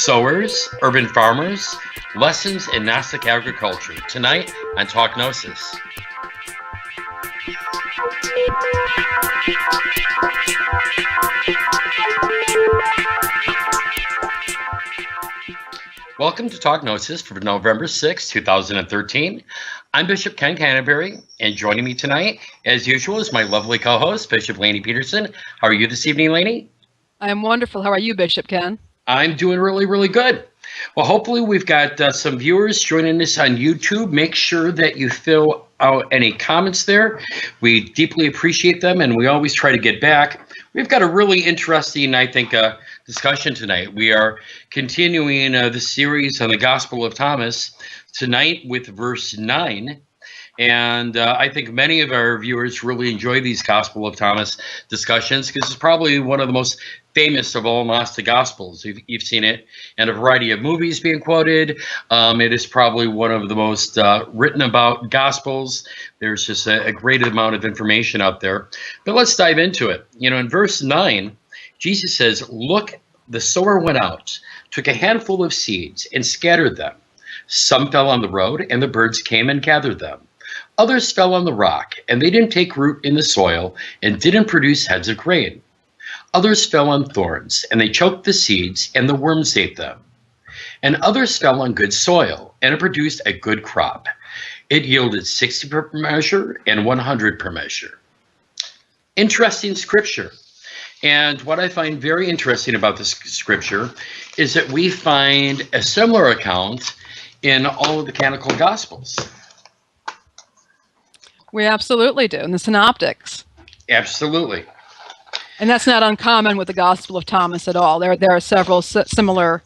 sowers, urban farmers, lessons in Gnostic agriculture. Tonight on Talk Gnosis. Welcome to Talk Gnosis for November 6, 2013. I'm Bishop Ken Canterbury, and joining me tonight, as usual, is my lovely co-host, Bishop Lainey Peterson. How are you this evening, Lainey? I'm wonderful. How are you, Bishop Ken? I'm doing really, really good. Well, hopefully we've got some viewers joining us on YouTube. Make sure that you fill out any comments there. We deeply appreciate them, and we always try to get back. We've got a really interesting, I think, discussion tonight. We are continuing the series on the Gospel of Thomas tonight with verse 9. And I think many of our viewers really enjoy these Gospel of Thomas discussions because it's probably one of the most famous of all Gnostic Gospels. You've seen it in a variety of movies being quoted. It is probably one of the most written about Gospels. There's just a great amount of information out there. But let's dive into it. You know, in verse 9, Jesus says, "Look, the sower went out, took a handful of seeds, and scattered them. Some fell on the road, and the birds came and gathered them. Others fell on the rock, and they didn't take root in the soil and didn't produce heads of grain. Others fell on thorns, and they choked the seeds, and the worms ate them. And others fell on good soil, and it produced a good crop. It yielded 60 per measure and 100 per measure." Interesting scripture. And what I find very interesting about this scripture is that we find a similar account in all of the canonical Gospels. We absolutely do, in the Synoptics. Absolutely. And that's not uncommon with the Gospel of Thomas at all. There are several similar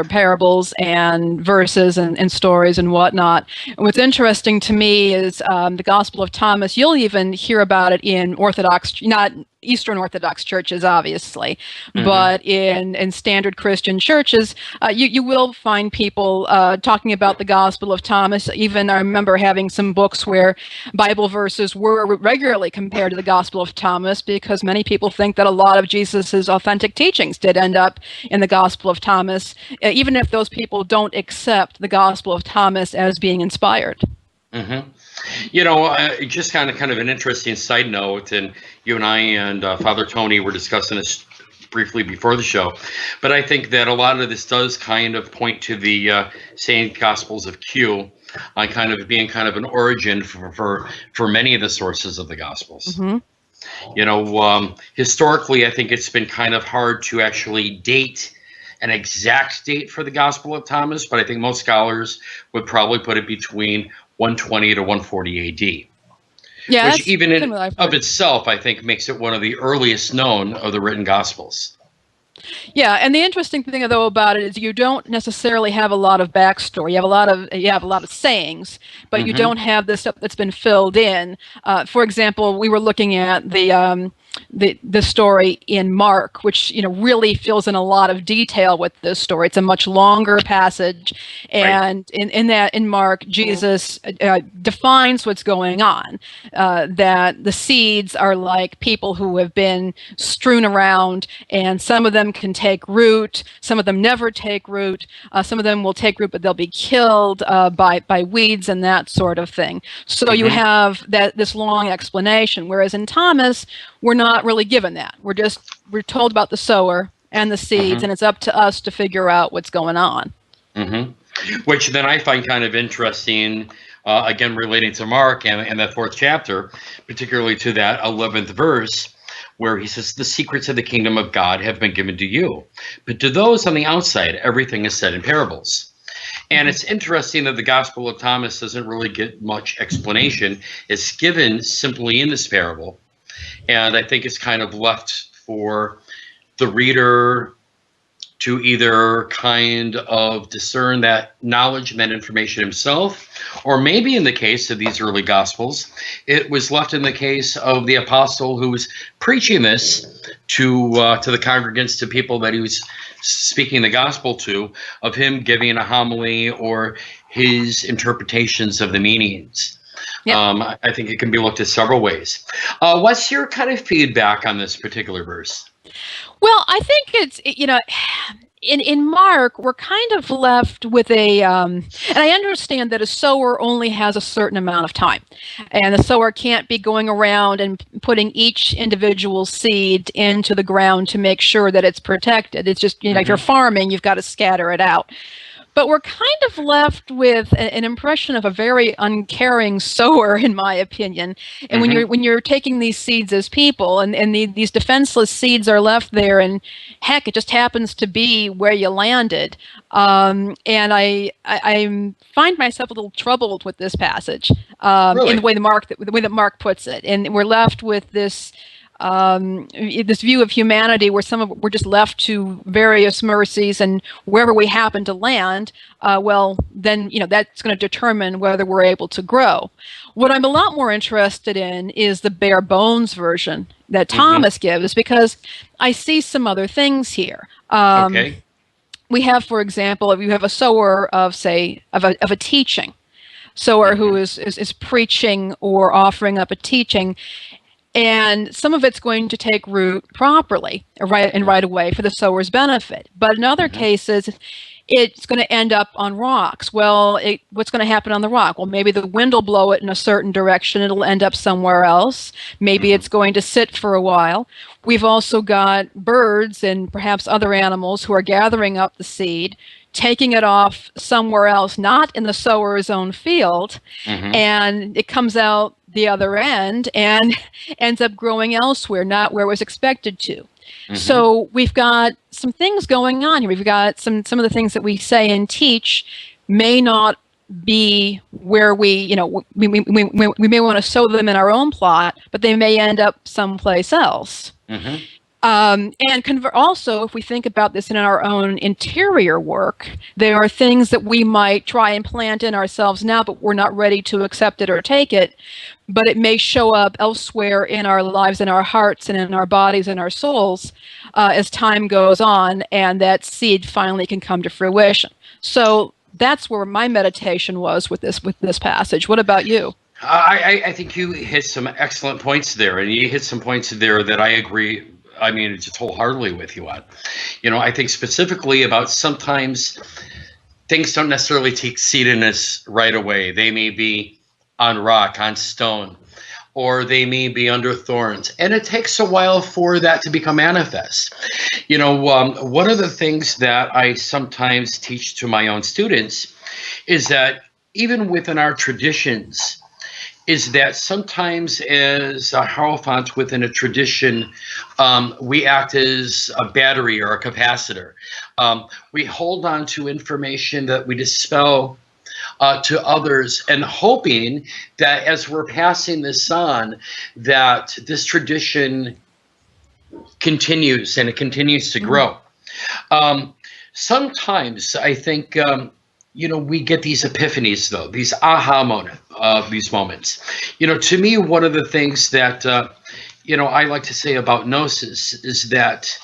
parables and verses and stories and whatnot. And what's interesting to me is the Gospel of Thomas. You'll even hear about it in Orthodox, not Eastern Orthodox churches, obviously, but in standard Christian churches, you will find people talking about the Gospel of Thomas. Even I remember having some books where Bible verses were regularly compared to the Gospel of Thomas because many people think that a lot of Jesus's authentic teachings did end up in the Gospel of Thomas, even if those people don't accept the Gospel of Thomas as being inspired. You know, just kind of an interesting side note, and you and I and Father Tony were discussing this briefly before the show, but I think that a lot of this does kind of point to the Saint Gospels of Q on kind of being kind of an origin for many of the sources of the Gospels. You know, historically, I think it's been kind of hard to actually date an exact date for the Gospel of Thomas, but I think most scholars would probably put it between 120 to 140 AD. Yeah, which even in of itself, I think, makes it one of the earliest known of the written Gospels. Yeah, and the interesting thing though about it is you don't necessarily have a lot of backstory. You have a lot of sayings, but you don't have the stuff that's been filled in. For example, we were looking at the story in Mark, which really fills in a lot of detail with this story. It's a much longer passage, and in Mark, Jesus defines what's going on. That the seeds are like people who have been strewn around, and some of them can take root, some of them never take root, some of them will take root, but they'll be killed by weeds and that sort of thing. So you have this long explanation, whereas in Thomas, we're not really given that. We're told about the sower and the seeds, and it's up to us to figure out what's going on. Which then I find kind of interesting, again, relating to Mark and that 4th chapter, particularly to that 11th verse, where he says, "The secrets of the kingdom of God have been given to you, but to those on the outside, everything is said in parables." And it's interesting that the Gospel of Thomas doesn't really get much explanation. It's given simply in this parable. And I think it's kind of left for the reader to either kind of discern that knowledge and that information himself, or maybe in the case of these early Gospels, it was left in the case of the apostle who was preaching this to the congregants, to people that he was speaking the gospel to, of him giving a homily or his interpretations of the meanings. Yep. I think it can be looked at several ways. What's your kind of feedback on this particular verse? Well, I think in Mark, we're kind of left with and I understand that a sower only has a certain amount of time, and the sower can't be going around and putting each individual seed into the ground to make sure that it's protected. It's just, if you're farming, you've got to scatter it out. But we're kind of left with an impression of a very uncaring sower, in my opinion. And when you're taking these seeds as people, and these defenseless seeds are left there, and heck, it just happens to be where you landed. And I find myself a little troubled with this passage, Really? in the way that Mark puts it, and we're left with this view of humanity where we're just left to various mercies, and wherever we happen to land, well, then that's going to determine whether we're able to grow. What I'm a lot more interested in is the bare bones version that Thomas gives, because I see some other things here. Okay. We have, for example, if you have a sower of, say, of a teaching, sower who is preaching or offering up a teaching, and some of it's going to take root properly, right away for the sower's benefit. But in other cases, it's going to end up on rocks. Well, what's going to happen on the rock? Well, maybe the wind will blow it in a certain direction. It'll end up somewhere else. Maybe it's going to sit for a while. We've also got birds and perhaps other animals who are gathering up the seed, taking it off somewhere else, not in the sower's own field, and it comes out the other end and ends up growing elsewhere, not where it was expected to. So we've got some things going on here. We've got some of the things that we say and teach may not be where we may want to sow them in our own plot, but they may end up someplace else. And also, if we think about this in our own interior work, there are things that we might try and plant in ourselves now, but we're not ready to accept it or take it. But it may show up elsewhere in our lives, in our hearts, and in our bodies and our souls as time goes on, and that seed finally can come to fruition. So that's where my meditation was with this passage. What about you? I think you hit some excellent points there, and you hit some points there that I agree. I mean, just wholeheartedly with you on. I think specifically about sometimes things don't necessarily take seed in us right away. They may be on rock, on stone, or they may be under thorns. And it takes a while for that to become manifest. One of the things that I sometimes teach to my own students is that even within our traditions, is that sometimes as a Hierophant within a tradition, we act as a battery or a capacitor. We hold on to information that we dispel to others, and hoping that as we're passing this on, that this tradition continues and it continues to grow. Sometimes I think we get these epiphanies, though, these aha these moments. To me, one of the things that, I like to say about Gnosis is that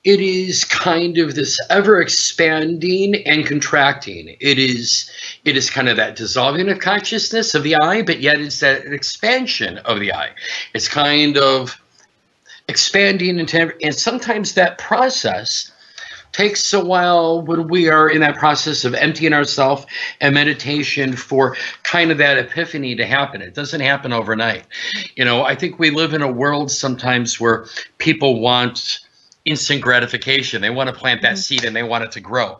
it is kind of this ever expanding and contracting. It is kind of that dissolving of consciousness of the I, but yet it's that expansion of the I. It's kind of expanding and sometimes that process takes a while when we are in that process of emptying ourselves and meditation for kind of that epiphany to happen. It doesn't happen overnight. I think we live in a world sometimes where people want instant gratification. They want to plant that seed and they want it to grow.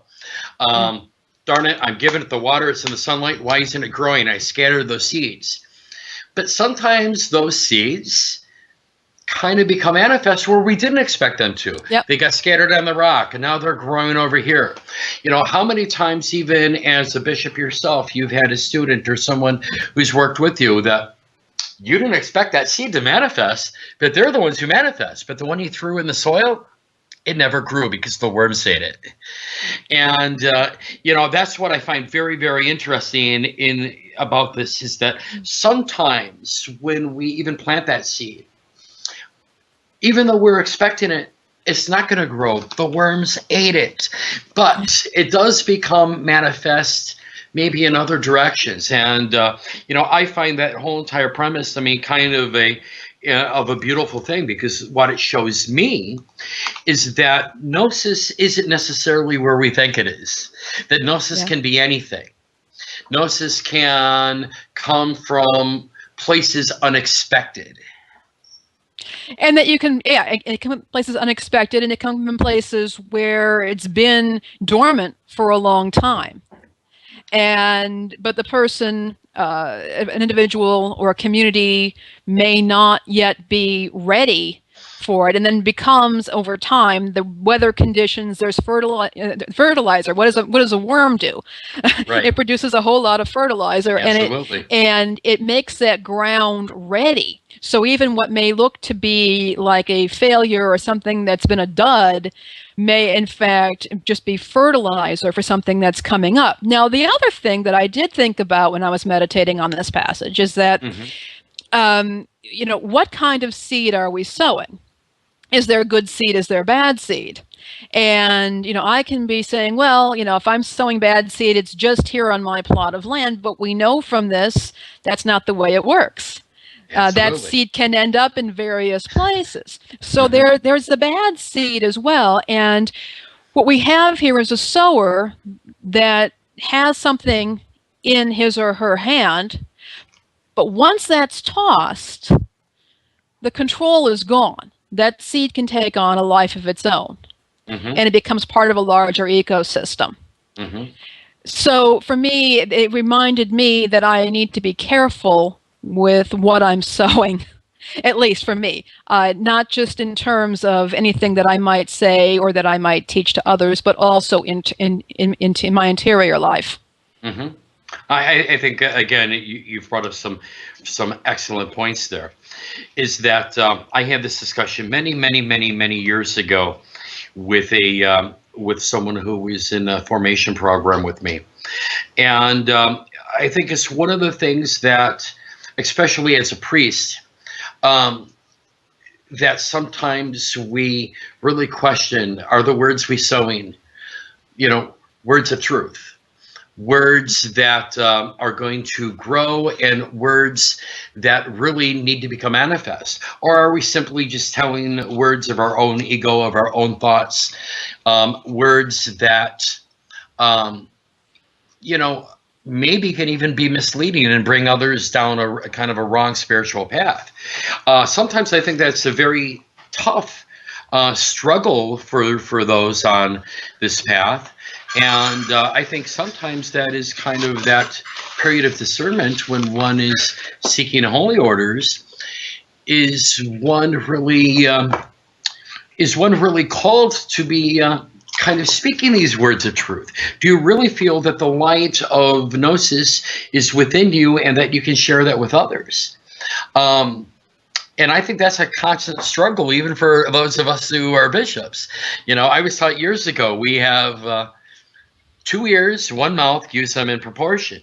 Darn it, I'm giving it the water, it's in the sunlight, why isn't it growing? I scattered those seeds. But sometimes those seeds kind of become manifest where we didn't expect them to. They got scattered on the rock and now they're growing over here. How many times, even as a bishop yourself, you've had a student or someone who's worked with you that you didn't expect that seed to manifest, but they're the ones who manifest. But the one you threw in the soil, it never grew because the worms ate it. And, that's what I find very, very interesting about this, is that sometimes when we even plant that seed, even though we're expecting it, it's not going to grow. The worms ate it. But it does become manifest maybe in other directions. And, I find that whole entire premise, kind of a of a beautiful thing, because what it shows me is that Gnosis isn't necessarily where we think it is. That Gnosis can be anything. Gnosis can come from places unexpected. And that you can, it comes from places unexpected, and it comes from places where it's been dormant for a long time. But the person, an individual or a community, may not yet be ready for it, and then becomes, over time, the weather conditions. There's fertilizer. What does a worm do? Right. It produces a whole lot of fertilizer, Absolutely. and it makes that ground ready. So even what may look to be like a failure or something that's been a dud may in fact just be fertilizer for something that's coming up. Now, the other thing that I did think about when I was meditating on this passage is that, what kind of seed are we sowing? Is there good seed? Is there bad seed? And, I can be saying, well, if I'm sowing bad seed, it's just here on my plot of land. But we know from this, that's not the way it works. That seed can end up in various places. So there's the bad seed as well. And what we have here is a sower that has something in his or her hand. But once that's tossed, the control is gone. That seed can take on a life of its own. And it becomes part of a larger ecosystem. So for me, it reminded me that I need to be careful with what I'm sowing, at least for me, not just in terms of anything that I might say or that I might teach to others, but also into my interior life. I think, again, you've brought up some excellent points there. Is that I had this discussion many years ago with someone who was in a formation program with me, and I think it's one of the things that, especially as a priest, that sometimes we really question: are the words we sowing, words of truth? Words that are going to grow, and words that really need to become manifest? Or are we simply just telling words of our own ego, of our own thoughts, words that, maybe can even be misleading and bring others down a kind of a wrong spiritual path? Sometimes I think that's a very tough struggle for those on this path. And I think sometimes that is kind of that period of discernment when one is seeking holy orders. Is one really called to be kind of speaking these words of truth? Do you really feel that the light of Gnosis is within you and that you can share that with others? And I think that's a constant struggle, even for those of us who are bishops. I was taught years ago, we have 2 ears, 1 mouth, use them in proportion.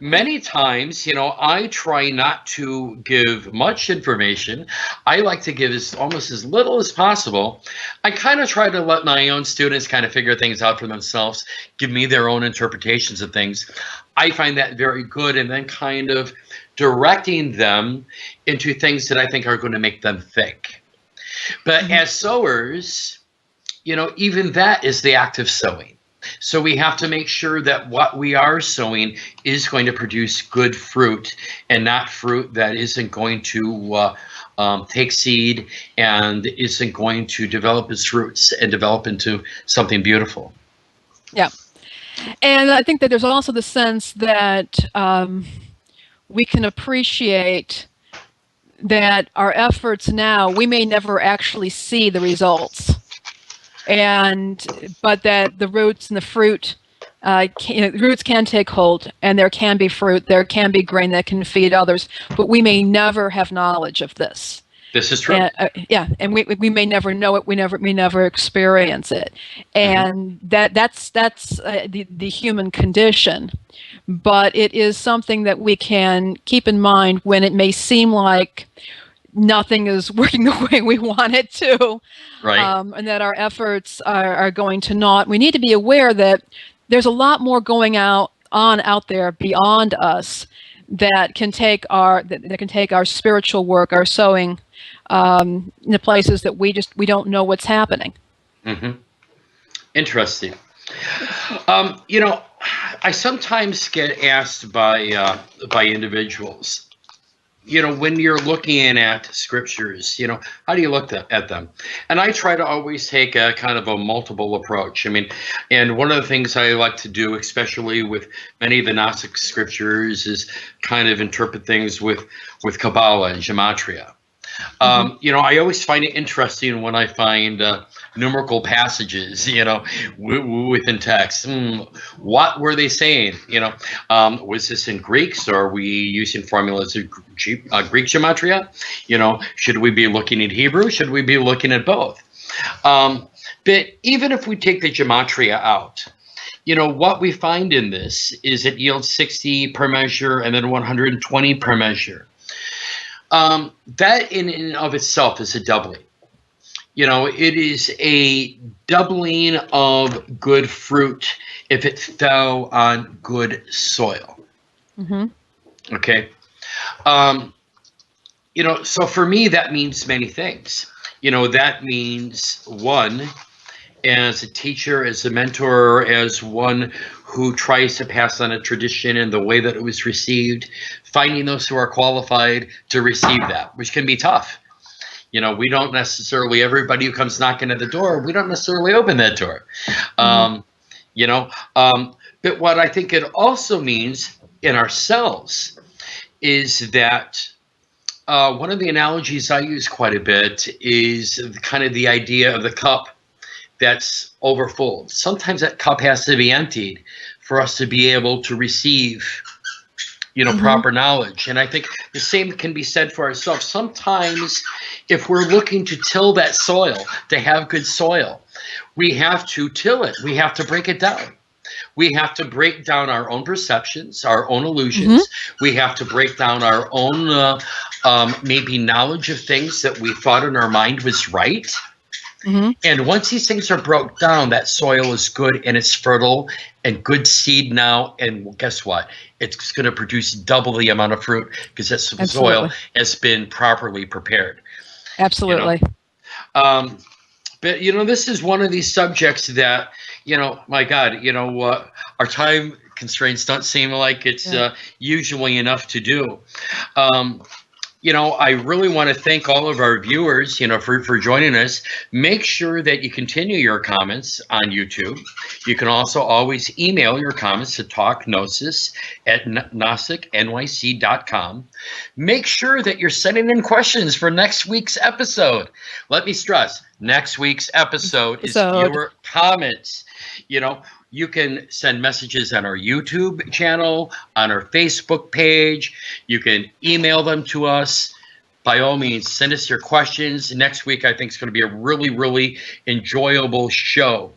Many times, I try not to give much information. I like to give almost as little as possible. I kind of try to let my own students kind of figure things out for themselves, give me their own interpretations of things. I find that very good, and then kind of directing them into things that I think are going to make them think. But as sowers, even that is the act of sowing. So we have to make sure that what we are sowing is going to produce good fruit, and not fruit that isn't going to take seed and isn't going to develop its roots and develop into something beautiful. Yeah. And I think that there's also the sense that we can appreciate that our efforts now, we may never actually see the results. But that the roots and the fruit, roots can take hold, and there can be fruit, there can be grain that can feed others, but we may never have knowledge of this. This is true. And we may never know it. We never experience it, and that's the human condition. But it is something that we can keep in mind when it may seem like nothing is working the way we want it to, right? And that our efforts are going to naught. We need to be aware that there's a lot more going out there beyond us that can take our spiritual work, our sowing, into places that we don't know what's happening. Mm-hmm. Interesting. I sometimes get asked by individuals, when you're looking at scriptures, how do you look at them? And I try to always take a kind of a multiple approach. And one of the things I like to do, especially with many of the Gnostic scriptures, is kind of interpret things with Kabbalah and Gematria. I always find it interesting when I find numerical passages, within text. What were they saying? Was this in Greek, or are we using formulas of Greek gematria? Should we be looking at Hebrew? Should we be looking at both? But even if we take the gematria out, what we find in this is it yields 60 per measure and then 120 per measure. That in and of itself is a doubling. It is a doubling of good fruit if it fell on good soil. Mm-hmm. Okay. So for me, that means many things. That means, one, as a teacher, as a mentor, as one who tries to pass on a tradition in the way that it was received, finding those who are qualified to receive that, which can be tough. We don't necessarily, everybody who comes knocking at the door, we don't necessarily open that door. Mm-hmm. But what I think it also means in ourselves is that one of the analogies I use quite a bit is kind of the idea of the cup that's overfull. Sometimes that cup has to be emptied for us to be able to receive, mm-hmm. proper knowledge. And I think the same can be said for ourselves. Sometimes if we're looking to till that soil, to have good soil, we have to till it. We have to break it down. We have to break down our own perceptions, our own illusions. Mm-hmm. We have to break down our own maybe knowledge of things that we thought in our mind was right. Mm-hmm. And once these things are broke down, that soil is good and it's fertile and good seed now. And guess what? It's going to produce double the amount of fruit because that soil has been properly prepared. Absolutely. But, this is one of these subjects that, my God, our time constraints don't seem like it's usually enough to do. I really want to thank all of our viewers, for joining us. Make sure that you continue your comments on YouTube. You can also always email your comments to talkgnosis@gnosticnyc.com. Make sure that you're sending in questions for next week's episode. Let me stress, next week's episode is your comments. You can send messages on our YouTube channel, on our Facebook page. You can email them to us. By all means, send us your questions. Next week, I think, is going to be a really, really enjoyable show.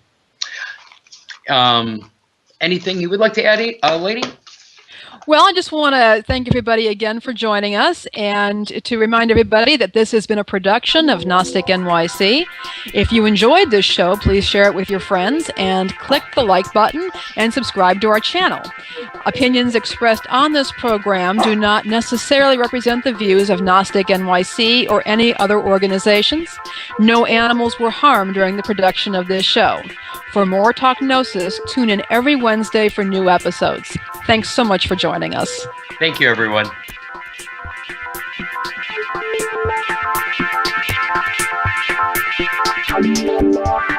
Anything you would like to add, lady? Well, I just want to thank everybody again for joining us and to remind everybody that this has been a production of Gnostic NYC. If you enjoyed this show, please share it with your friends and click the like button and subscribe to our channel. Opinions expressed on this program do not necessarily represent the views of Gnostic NYC or any other organizations. No animals were harmed during the production of this show. For more Talk Gnosis, tune in every Wednesday for new episodes. Thanks so much for joining us. Thank you, everyone. Thank you.